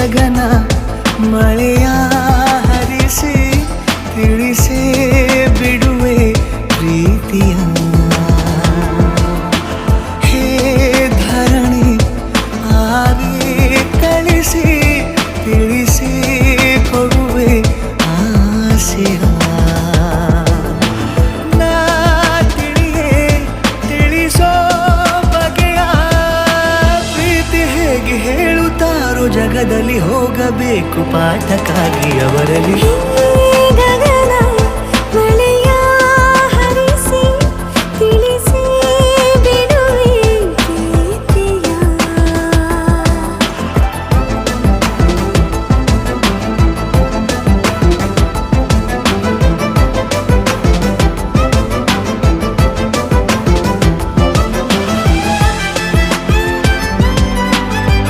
ಗಗನ ಮಳೆಯ ಹರಿಸಿ ತಿಳಿಸೇ ಬಿಡುವೆ ಪ್ರೀತಿಯ. ಹೇ ಧರಣಿ ಆವಿ ಕಳಿಸಿ ತಿಳಿಸಿ ಕೊಡುವೆ ಆಸೆಯ. ನಾ ತಿಳಿಯೇ ತಿಳಿಸೋ ಬಗೆಯ ಪ್ರೀತಿ ಹೇಗೆ ಹೇಳುತ್ತಾರೋ ಜಗದಲ್ಲಿ ಹೋಗಬೇಕು ಪಾಠಕ್ಕಾಗಿ ಅವರಲ್ಲಿ.